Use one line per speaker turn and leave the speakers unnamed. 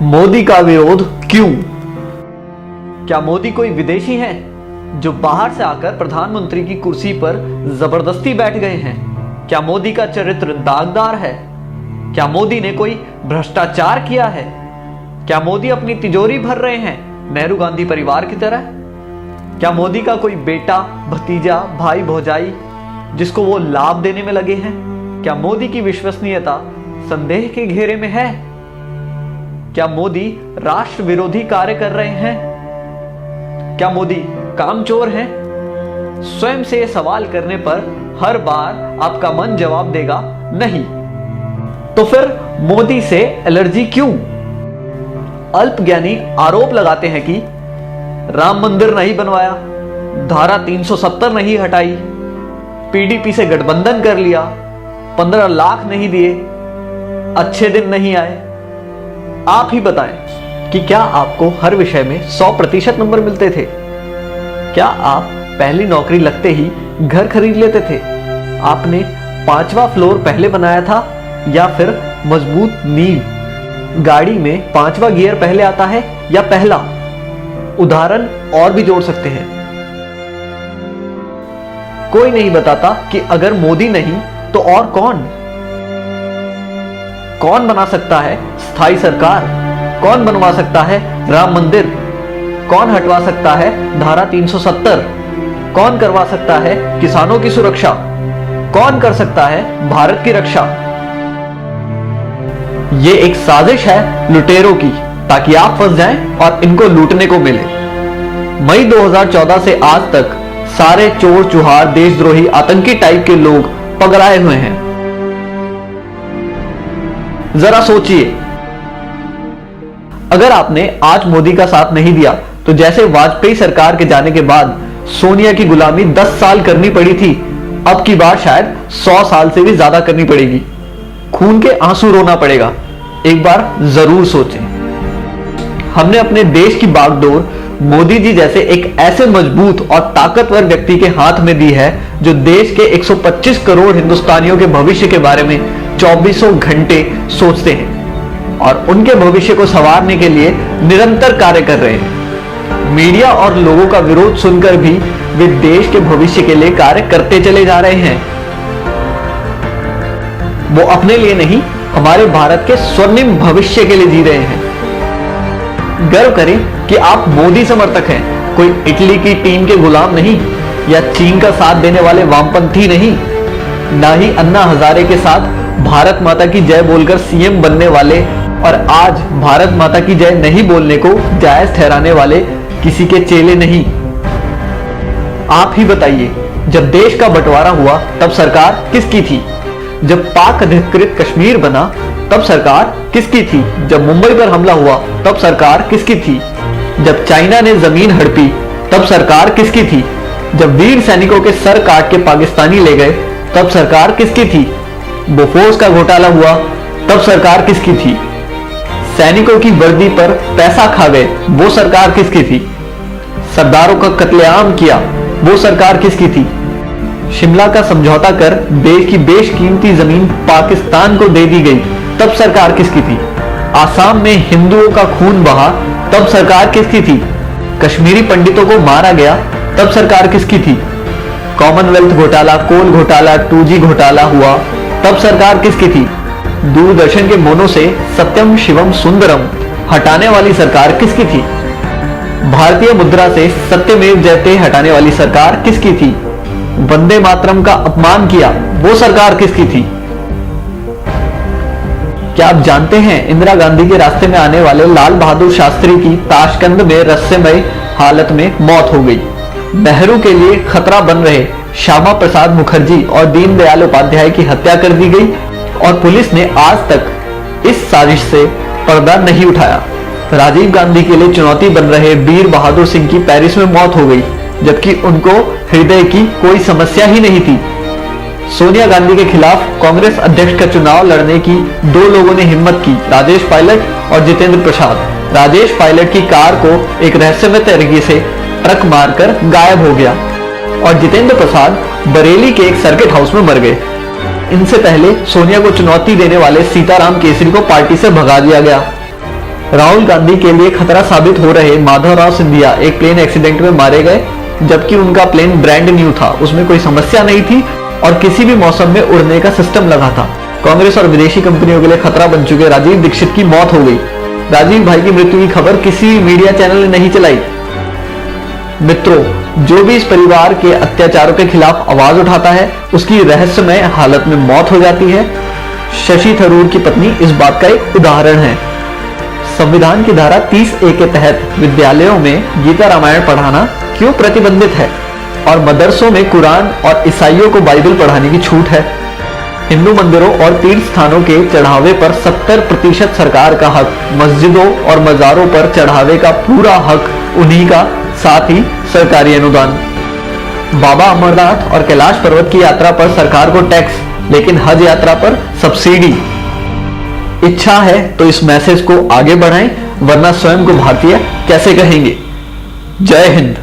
मोदी का विरोध क्यों? क्या मोदी कोई विदेशी है जो बाहर से आकर प्रधानमंत्री की कुर्सी पर जबरदस्ती बैठ गए हैं? क्या मोदी का चरित्र दागदार है? क्या मोदी ने कोई भ्रष्टाचार किया है? क्या मोदी अपनी तिजोरी भर रहे हैं नेहरू गांधी परिवार की तरह? क्या मोदी का कोई बेटा, भतीजा, भाई, भौजाई जिसको वो लाभ देने में लगे हैं? क्या मोदी की विश्वसनीयता संदेह के घेरे में है? क्या मोदी राष्ट्र विरोधी कार्य कर रहे हैं? क्या मोदी कामचोर हैं? स्वयं से ये सवाल करने पर हर बार आपका मन जवाब देगा नहीं। तो फिर मोदी से एलर्जी क्यों? अल्पज्ञानी आरोप लगाते हैं कि राम मंदिर नहीं बनवाया, धारा 370 नहीं हटाई, पीडीपी से गठबंधन कर लिया, 15 लाख नहीं दिए, अच्छे दिन नहीं आए। आप ही बताएं कि क्या आपको हर विषय में 100% नंबर मिलते थे? क्या आप पहली नौकरी लगते ही घर खरीद लेते थे? आपने 5वां फ्लोर पहले बनाया था या फिर मजबूत नींव? गाड़ी में 5वां गियर पहले आता है या पहला? उदाहरण और भी जोड़ सकते हैं। कोई नहीं बताता कि अगर मोदी नहीं तो और कौन? कौन बना सकता है स्थायी सरकार? कौन बनवा सकता है राम मंदिर? कौन हटवा सकता है धारा 370? कौन करवा सकता है किसानों की सुरक्षा? कौन कर सकता है भारत की रक्षा? ये एक साजिश है लुटेरों की, ताकि आप फंस जाएं और इनको लूटने को मिले। मई 2014 से आज तक सारे चोर चुहार, देशद्रोही, आतंकी टाइप के लोग पगलाए हुए हैं। जरा सोचिए, अगर आपने आज मोदी का साथ नहीं दिया तो जैसे वाजपेयी सरकार के जाने के बाद सोनिया की गुलामी 10 साल करनी पड़ी थी, अब की बार शायद 100 साल से भी ज्यादा करनी पड़ेगी। खून के आंसू रोना पड़ेगा। एक बार जरूर सोचें। हमने अपने देश की बागडोर मोदी जी जैसे एक ऐसे मजबूत और ताकतवर व्यक्ति के हाथ में दी है जो देश के 125 करोड़ हिंदुस्तानियों के भविष्य के बारे में 24 घंटे सोचते हैं और उनके भविष्य को संवारने के लिए निरंतर कार्य कर रहे हैं। मीडिया और लोगों का विरोध सुनकर भी वे देश के भविष्य के लिए कार्य करते चले जा रहे हैं। वो अपने लिए नहीं, हमारे भारत के स्वर्णिम भविष्य के लिए जी रहे हैं। गर्व करें कि आप मोदी समर्थक हैं, कोई इटली की टीम के गुलाम नहीं या चीन का साथ देने वाले वामपंथी नहीं, ना ही अन्ना हजारे के साथ भारत माता की जय बोलकर सीएम बनने वाले और आज भारत माता की जय नहीं बोलने को जायज ठहराने वाले किसी के चेले नहीं। आप ही बताइए, जब देश का बंटवारा हुआ तब सरकार किसकी थी? जब पाक अधिकृत कश्मीर बना तब सरकार किसकी थी? जब मुंबई पर हमला हुआ तब सरकार किसकी थी? जब चाइना ने जमीन हड़पी तब सरकार किसकी थी? जब वीर सैनिकों के सर काट के पाकिस्तानी ले गए तब सरकार किसकी थी? बोफोर्स का घोटाला हुआ तब सरकार किसकी थी? सैनिकों की वर्दी पर पैसा खा गए, वो सरकार किसकी थी? सरदारों का कत्लेआम किया, वो सरकार किसकी थी? शिमला का समझौता कर देश की बेशकीमती जमीन पाकिस्तान को दे दी गई, तब सरकार किसकी थी? आसाम में हिंदुओं का खून बहा, तब सरकार किसकी थी? कश्मीरी पंडितों को मारा गया, तब सरकार किसकी थी? कॉमनवेल्थ घोटाला, कोल घोटाला, 2G घोटाला हुआ, तब सरकार किसकी थी? दूरदर्शन के मोनो से सत्यम शिवम सुंदरम हटाने वाली सरकार किसकी थी? भारतीय मुद्रा से सत्यमेव जयते हटाने वाली सरकार किसकी थी? वंदे मातरम का अपमान किया, वो सरकार किसकी थी? क्या आप जानते हैं इंदिरा गांधी के रास्ते में आने वाले लाल बहादुर शास्त्री की ताशकंद में रहस्यमय हालत में मौत हो गई। नेहरू के लिए खतरा बन रहे श्यामा प्रसाद मुखर्जी और दीनदयाल उपाध्याय की हत्या कर दी गई और पुलिस ने आज तक इस साजिश से पर्दा नहीं उठाया। राजीव गांधी के लिए चुनौती बन रहे वीर बहादुर सिंह की पेरिस में मौत हो गई, जबकि उनको हृदय की कोई समस्या ही नहीं थी। सोनिया गांधी के खिलाफ कांग्रेस अध्यक्ष का चुनाव लड़ने की 2 लोगों ने हिम्मत की, राजेश पायलट और जितेंद्र प्रसाद। राजेश पायलट की कार को एक रहस्यमय तरीके से ट्रक मारकर गायब हो गया और जितेंद्र प्रसाद बरेली के एक सर्किट हाउस में मर गए। इनसे पहले सोनिया को चुनौती देने वाले सीताराम केसरी को पार्टी से भगा दिया गया। राहुल गांधी के लिए खतरा साबित हो रहे माधवराव सिंधिया एक प्लेन एक्सीडेंट में मारे गए, जबकि उनका प्लेन ब्रांड न्यू था, उसमें कोई समस्या नहीं थी और किसी भी मौसम में उड़ने का सिस्टम लगा था। कांग्रेस और विदेशी कंपनियों के लिए खतरा बन चुके राजीव दीक्षित की मौत हो गई। राजीव भाई की मृत्यु की खबर किसी मीडिया चैनल ने नहीं चलाई। मित्रों, जो भी इस परिवार के अत्याचारों के खिलाफ आवाज उठाता है, उसकी रहस्यमय हालत में मौत हो जाती है। शशि थरूर की पत्नी इस बात का एक उदाहरण है। संविधान की धारा 30A के तहत विद्यालयों में गीता रामायण पढ़ाना क्यों प्रतिबंधित है और मदरसों में कुरान और ईसाइयों को बाइबल पढ़ाने की छूट है? हिंदू मंदिरों और तीर्थ स्थानों के चढ़ावे पर 70% सरकार का हक, मस्जिदों और मजारों पर चढ़ावे का पूरा हक उन्हीं का, साथ ही सरकारी अनुदान। बाबा अमरनाथ और कैलाश पर्वत की यात्रा पर सरकार को टैक्स, लेकिन हज यात्रा पर सब्सिडी। इच्छा है तो इस मैसेज को आगे बढ़ाएं, वरना स्वयं को भारतीय कैसे कहेंगे। जय हिंद।